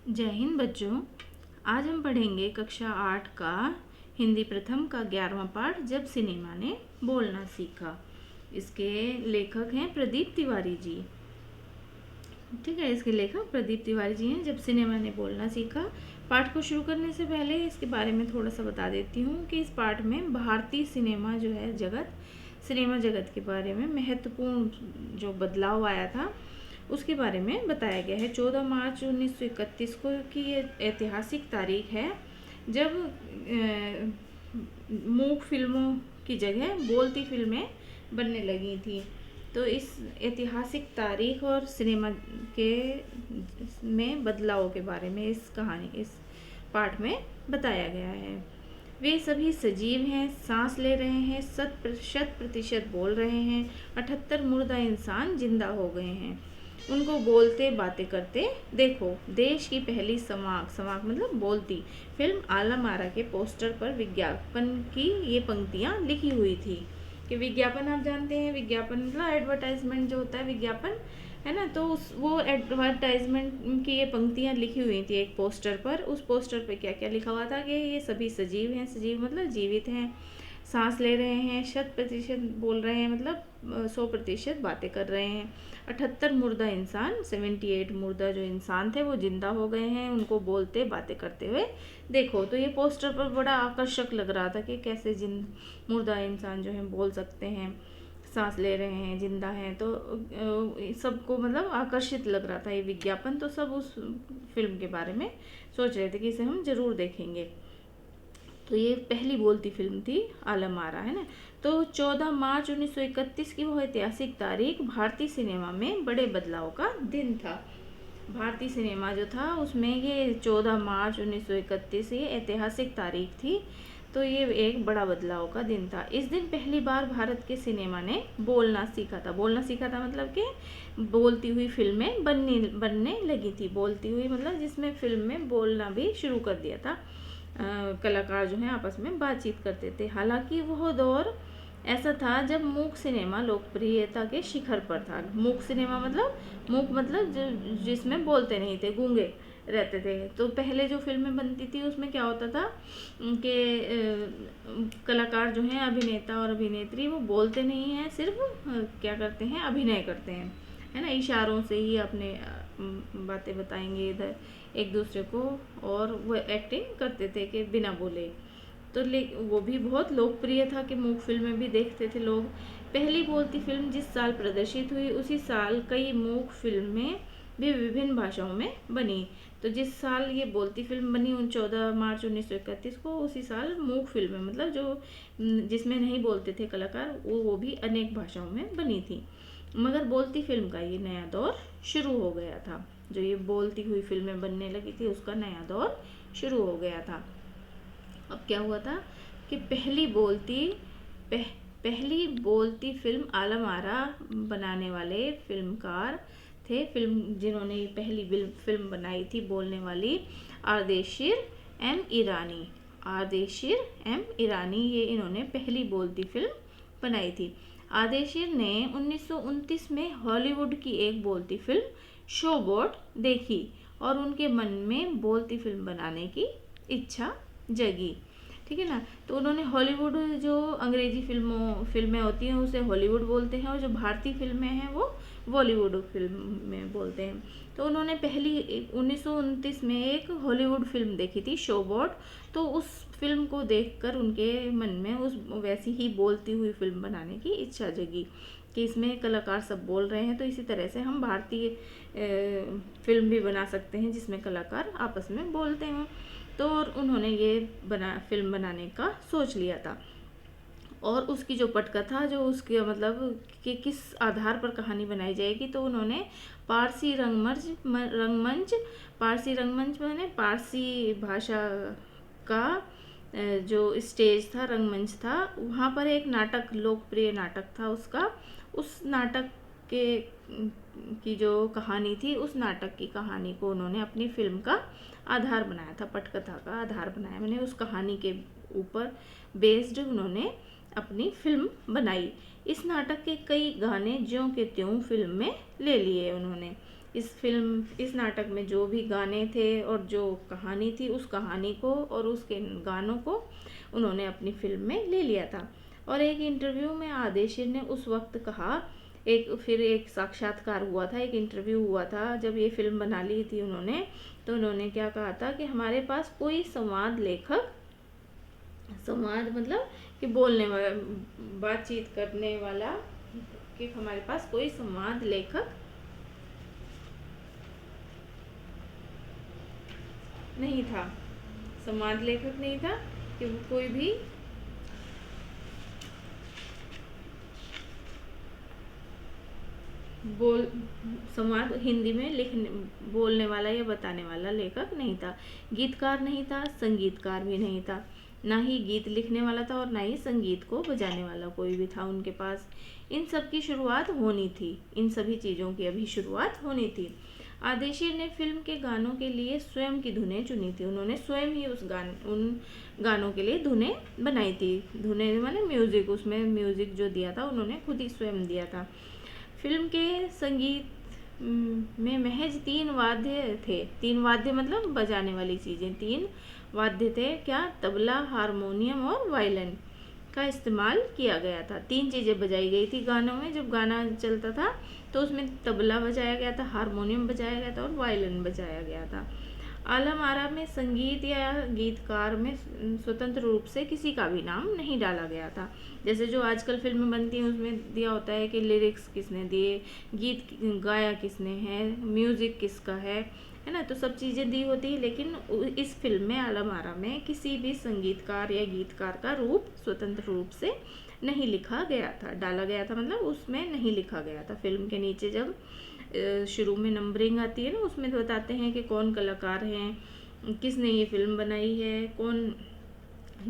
जय हिंद बच्चों। आज हम पढ़ेंगे कक्षा 8 का हिंदी प्रथम का 11वां पाठ, जब सिनेमा ने बोलना सीखा। इसके लेखक हैं प्रदीप तिवारी जी। ठीक है, इसके लेखक प्रदीप तिवारी जी हैं। जब सिनेमा ने बोलना सीखा। पाठ को शुरू करने से पहले इसके बारे में थोड़ा सा बता देती हूँ कि इस पाठ में भारतीय सिनेमा जो है सिनेमा जगत के बारे में महत्वपूर्ण जो बदलाव आया था उसके बारे में बताया गया है। 14 मार्च 1931 को की ये ऐतिहासिक तारीख है जब मूक फिल्मों की जगह बोलती फिल्में बनने लगी थी। तो इस ऐतिहासिक तारीख और सिनेमा के में बदलाव के बारे में इस पाठ में बताया गया है। वे सभी सजीव हैं, सांस ले रहे हैं, 100% बोल रहे हैं। 78 मुर्दा इंसान जिंदा हो गए हैं। उनको बोलते बातें करते देखो। देश की पहली समाक मतलब बोलती फिल्म आलम आरा के पोस्टर पर विज्ञापन की ये पंक्तियाँ लिखी हुई थी। कि विज्ञापन आप जानते हैं, विज्ञापन मतलब एडवर्टाइजमेंट जो होता है, विज्ञापन है ना। तो वो एडवर्टाइजमेंट की ये पंक्तियाँ लिखी हुई थी एक पोस्टर पर। उस पोस्टर पे क्या क्या लिखा हुआ था कि ये सभी सजीव हैं, सजीव मतलब जीवित हैं, सांस ले रहे हैं, 100% बोल रहे हैं मतलब 100% बातें कर रहे हैं। 78 मुर्दा इंसान 78 मुर्दा जो इंसान थे वो जिंदा हो गए हैं। उनको बोलते बातें करते हुए देखो। तो ये पोस्टर पर बड़ा आकर्षक लग रहा था कि कैसे मुर्दा इंसान जो है बोल सकते हैं, सांस ले रहे हैं, जिंदा हैं। तो सबको मतलब आकर्षित लग रहा था ये विज्ञापन। तो सब उस फिल्म के बारे में सोच रहे थे कि इसे हम जरूर देखेंगे। तो ये पहली बोलती फिल्म थी आलम आरा, है ना। तो 14 मार्च 1931 की वो ऐतिहासिक तारीख भारतीय सिनेमा में बड़े बदलाव का दिन था। भारतीय सिनेमा जो था उसमें ये 14 मार्च 1931 ये ऐतिहासिक तारीख थी। तो ये एक बड़ा बदलाव का दिन था। इस दिन पहली बार भारत के सिनेमा ने बोलना सीखा था। बोलना सीखा था मतलब कि बोलती हुई फिल्में बनने लगी थी। बोलती हुई मतलब जिसमें फिल्म में बोलना भी शुरू कर दिया था। कलाकार जो हैं आपस में बातचीत करते थे। हालांकि वह दौर ऐसा था जब मूक सिनेमा लोकप्रियता के शिखर पर था। मूक सिनेमा मतलब मूक मतलब जिसमें बोलते नहीं थे, गूंगे रहते थे। तो पहले जो फिल्में बनती थी उसमें क्या होता था कि कलाकार जो हैं, अभिनेता और अभिनेत्री, वो बोलते नहीं हैं, सिर्फ क्या करते हैं, अभिनय करते हैं, है ना। इशारों से ही अपने बातें बताएंगे इधर एक दूसरे को, और वो एक्टिंग करते थे कि बिना बोले। तो वो भी बहुत लोकप्रिय था कि मूक फिल्में भी देखते थे लोग। पहली बोलती फिल्म जिस साल प्रदर्शित हुई उसी साल कई मूक फिल्में भी विभिन्न भाषाओं में बनी। तो जिस साल ये बोलती फिल्म बनी 14 मार्च 1931 को, उसी साल मूक फिल्में मतलब जो जिसमें नहीं बोलते थे कलाकार वो भी अनेक भाषाओं में बनी थी। मगर बोलती फिल्म का ये नया दौर शुरू हो गया था। जो ये बोलती हुई फिल्में बनने लगी थी उसका नया दौर शुरू हो गया था। अब क्या हुआ था कि पहली बोलती फिल्म आलम आरा बनाने वाले फिल्मकार थे। जिन्होंने पहली फिल्म बनाई थी बोलने वाली, आरदेशीर एम ईरानी। आरदेशीर एम ईरानी, ये इन्होंने पहली बोलती फिल्म बनाई थी। आरदेशीर ने 1929 में हॉलीवुड की एक बोलती फिल्म शो बोट देखी और उनके मन में बोलती फिल्म बनाने की इच्छा जगी। ठीक है ना। तो उन्होंने हॉलीवुड, जो अंग्रेजी फिल्में होती हैं उसे हॉलीवुड बोलते हैं, और जो भारतीय फिल्में हैं वो बॉलीवुड फिल्म में बोलते हैं। तो उन्होंने पहली 1929 में एक हॉलीवुड फिल्म देखी थी, शोबॉट। तो उस फिल्म को देखकर उनके मन में उस वैसी ही बोलती हुई फिल्म बनाने की इच्छा जगी कि इसमें कलाकार सब बोल रहे हैं, तो इसी तरह से हम भारतीय फिल्म भी बना सकते हैं जिसमें कलाकार आपस में बोलते हैं। तो उन्होंने ये फिल्म बनाने का सोच लिया था। और उसकी जो पटकथा, जो उसके मतलब कि किस आधार पर कहानी बनाई जाएगी, तो उन्होंने पारसी रंगमंच मैंने पारसी भाषा का जो स्टेज था, रंगमंच था, वहाँ पर एक नाटक, लोकप्रिय नाटक था उसका। उस नाटक के की जो कहानी थी, उस नाटक की कहानी को उन्होंने अपनी फिल्म का आधार बनाया था, पटकथा का आधार बनाया। मैंने उस कहानी के ऊपर बेस्ड उन्होंने अपनी फिल्म बनाई। इस नाटक के कई गाने ज्यों के त्यों फिल्म में ले लिए उन्होंने। इस नाटक में जो भी गाने थे और जो कहानी थी, उस कहानी को और उसके गानों को उन्होंने अपनी फिल्म में ले लिया था। और एक इंटरव्यू में आदेशिर ने उस वक्त कहा, एक साक्षात्कार हुआ था, एक इंटरव्यू हुआ था जब ये फिल्म बना ली थी उन्होंने, तो उन्होंने क्या कहा था कि हमारे पास कोई संवाद लेखक, संवाद मतलब कि बोलने वाला, बातचीत करने वाला, कि हमारे पास कोई संवाद लेखक नहीं था, संवाद लेखक नहीं था, कि वो कोई भी बोल संवाद हिंदी में लिखने बोलने वाला या बताने वाला लेखक नहीं था, गीतकार नहीं था, संगीतकार भी नहीं था, ना ही गीत लिखने वाला था और ना ही संगीत को बजाने वाला कोई भी था उनके पास। इन सब की शुरुआत होनी थी, इन सभी चीज़ों की अभी शुरुआत होनी थी। आदेशिर ने फिल्म के गानों के लिए स्वयं की धुनें चुनी थी, उन्होंने स्वयं ही उन गानों के लिए धुनें बनाई थी। धुनें माने म्यूज़िक, उसमें म्यूज़िक जो दिया था उन्होंने खुद ही स्वयं दिया था। फिल्म के संगीत में महज 3 वाद्य थे, 3 वाद्य मतलब बजाने वाली चीज़ें, 3 वाद्य थे, क्या, तबला, हारमोनियम और वायलिन का इस्तेमाल किया गया था। 3 चीज़ें बजाई गई थी गानों में, जब गाना चलता था तो उसमें तबला बजाया गया था, हारमोनियम बजाया गया था और वायलिन बजाया गया था। आलम आरा में संगीत या गीतकार में स्वतंत्र रूप से किसी का भी नाम नहीं डाला गया था। जैसे जो आजकल फिल्में बनती हैं उसमें दिया होता है कि लिरिक्स किसने दिए, गीत गाया किसने है, म्यूज़िक किसका है ना, तो सब चीज़ें दी होती है। लेकिन इस फिल्म में आलम आरा में किसी भी संगीतकार या गीतकार का रूप स्वतंत्र रूप से नहीं लिखा गया था, डाला गया था, मतलब उसमें नहीं लिखा गया था। फिल्म के नीचे जब शुरू में नंबरिंग आती है ना, उसमें तो बताते हैं कि कौन कलाकार हैं, किसने ये फिल्म बनाई है,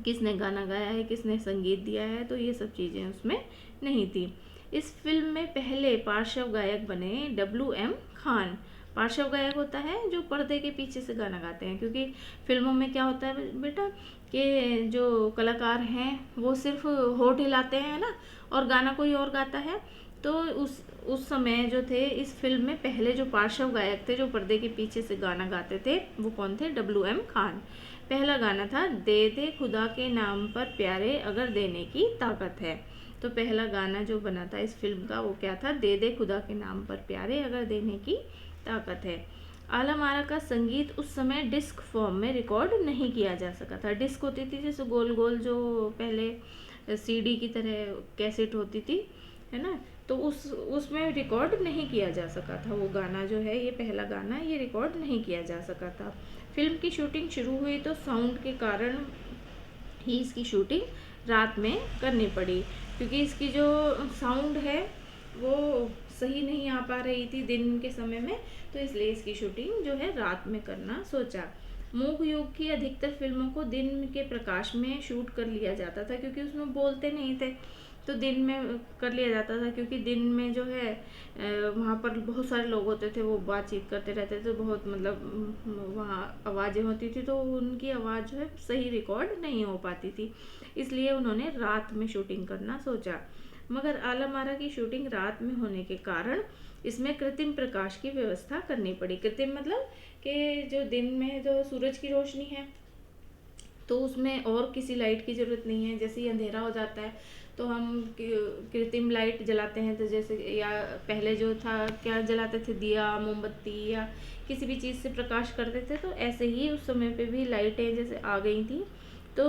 किसने गाना गाया है, किसने संगीत दिया है, तो ये सब चीज़ें उसमें नहीं थी। इस फिल्म में पहले पार्श्व गायक बने WM खान। पार्श्व गायक होता है जो पर्दे के पीछे से गाना गाते हैं, क्योंकि फिल्मों में क्या होता है बेटा कि जो कलाकार हैं वो सिर्फ होठ हिलाते हैं ना, और गाना कोई और गाता है। तो उस समय जो थे इस फिल्म में पहले जो पार्श्व गायक थे जो पर्दे के पीछे से गाना गाते थे वो कौन थे, WM खान। पहला गाना था दे दे खुदा के नाम पर प्यारे अगर देने की ताकत है। तो पहला गाना जो बना था इस फिल्म का वो क्या था, दे दे खुदा के नाम पर प्यारे अगर देने की ताकत है। आलम आरा का संगीत उस समय डिस्क फॉर्म में रिकॉर्ड नहीं किया जा सका था। डिस्क होती थी जैसे गोल गोल जो पहले CD की तरह कैसेट होती थी, है ना, तो उसमें रिकॉर्ड नहीं किया जा सका था। वो गाना जो है, ये पहला गाना, ये रिकॉर्ड नहीं किया जा सका था। फिल्म की शूटिंग शुरू हुई तो साउंड के कारण ही इसकी शूटिंग रात में करनी पड़ी, क्योंकि इसकी जो साउंड है वो सही नहीं आ पा रही थी दिन के समय में, तो इसलिए इसकी शूटिंग जो है रात में करना सोचा। मूक युग की अधिकतर फिल्मों को दिन के प्रकाश में शूट कर लिया जाता था, क्योंकि उसमें बोलते नहीं थे, तो दिन में कर लिया जाता था, क्योंकि दिन में जो है वहाँ पर बहुत सारे लोग होते थे, वो बातचीत करते रहते थे, बहुत मतलब वहाँ आवाज़ें होती थी, तो उनकी आवाज़ जो है सही रिकॉर्ड नहीं हो पाती थी, इसलिए उन्होंने रात में शूटिंग करना सोचा। मगर आलम आरा की शूटिंग रात में होने के कारण इसमें कृत्रिम प्रकाश की व्यवस्था करनी पड़ी। कृत्रिम मतलब कि जो दिन में जो सूरज की रोशनी है तो उसमें और किसी लाइट की ज़रूरत नहीं है। जैसे ही अंधेरा हो जाता है तो हम कृत्रिम लाइट जलाते हैं, तो जैसे या पहले जो था क्या जलाते थे, दिया, मोमबत्ती या किसी भी चीज़ से प्रकाश करते थे, तो ऐसे ही उस समय पे भी लाइटें जैसे आ गई थी, तो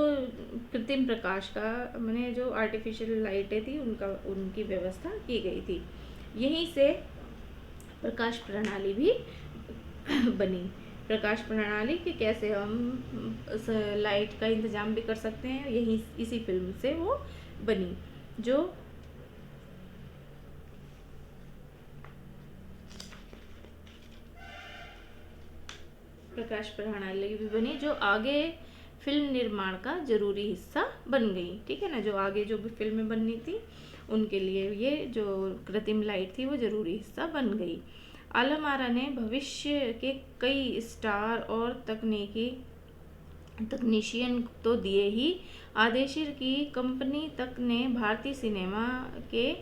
कृत्रिम प्रकाश का मैंने जो आर्टिफिशियल लाइटें थी उनकी व्यवस्था की गई थी। यहीं से प्रकाश प्रणाली भी बनी। प्रकाश प्रणाली कि कैसे हम लाइट का इंतज़ाम भी कर सकते हैं, यही इसी फिल्म से वो बनी। जो प्रकाश प्रणाली भी बनी जो आगे फिल्म निर्माण का जरूरी हिस्सा बन गई। ठीक है ना, जो आगे जो भी फिल्में बननी थी उनके लिए ये जो कृत्रिम लाइट थी वो जरूरी हिस्सा बन गई। आलम आरा ने भविष्य के कई स्टार और तकनीशियन तो दिए ही, आदेशिर की कंपनी तक ने भारतीय सिनेमा के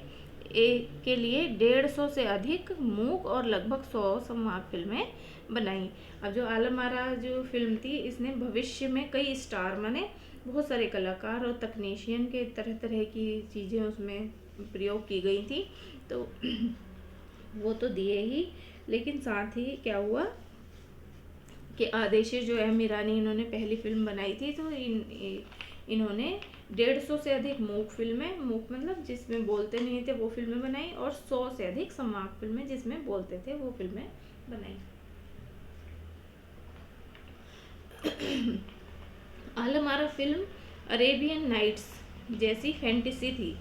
के लिए 150 से अधिक मूक और लगभग 100 संवाद फिल्में बनाई। अब जो आलम आरा जो फिल्म थी, इसने भविष्य में कई स्टार माने बहुत सारे कलाकार और तकनीशियन के तरह तरह की चीज़ें उसमें प्रयोग की गई थी। तो वो तो दिए ही, लेकिन साथ ही क्या हुआ कि आदेशी जो एम ईरानी इन्होंने पहली फिल्म बनाई थी, तो इन्होंने 150 से अधिक मूक फिल्में, मूक मतलब जिसमें बोलते नहीं थे वो फिल्में बनाई, और 100 से अधिक संवाद फिल्में जिसमें बोलते थे वो फिल्में बनाई। Alam Ara film Arabian nights जैसी फैंटेसी थी।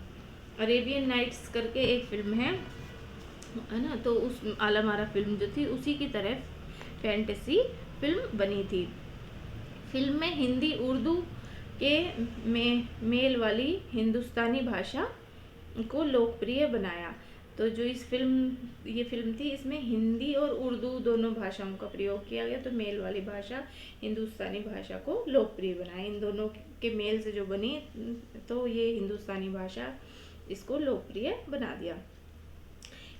अरेबियन नाइट्स करके एक फिल्म है ना, तो उस आलम आरा फिल्म जो थी उसी की तरह फैंटेसी फिल्म बनी थी। फिल्म में हिंदी उर्दू के मेल वाली हिंदुस्तानी भाषा को लोकप्रिय बनाया। तो जो ये फिल्म थी, इसमें हिंदी और उर्दू दोनों भाषाओं का प्रयोग किया गया। तो मेल वाली भाषा हिंदुस्तानी भाषा को लोकप्रिय बनाया। इन दोनों के मेल से जो बनी, तो ये हिंदुस्तानी भाषा इसको लोकप्रिय बना दिया।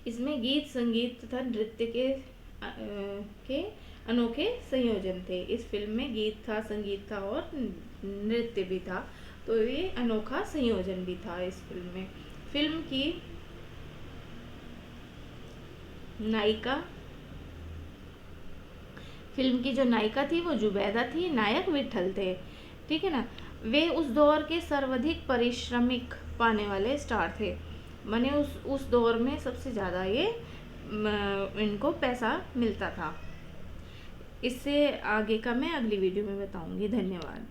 इसमें गीत, संगीत तथा नृत्य के अनोखे संयोजन थे। इस फिल्म में गीत था, संगीत था और नृत्य भी था। तो ये अनोखा संयोजन भी था इस फिल्म में। फिल्म की जो नायिका थी वो जुबैदा थी, नायक विठल थे। ठीक है ना। वे उस दौर के सर्वाधिक पारिश्रमिक पाने वाले स्टार थे। माने उस दौर में सबसे ज़्यादा ये इनको पैसा मिलता था। इससे आगे का मैं अगली वीडियो में बताऊंगी। धन्यवाद।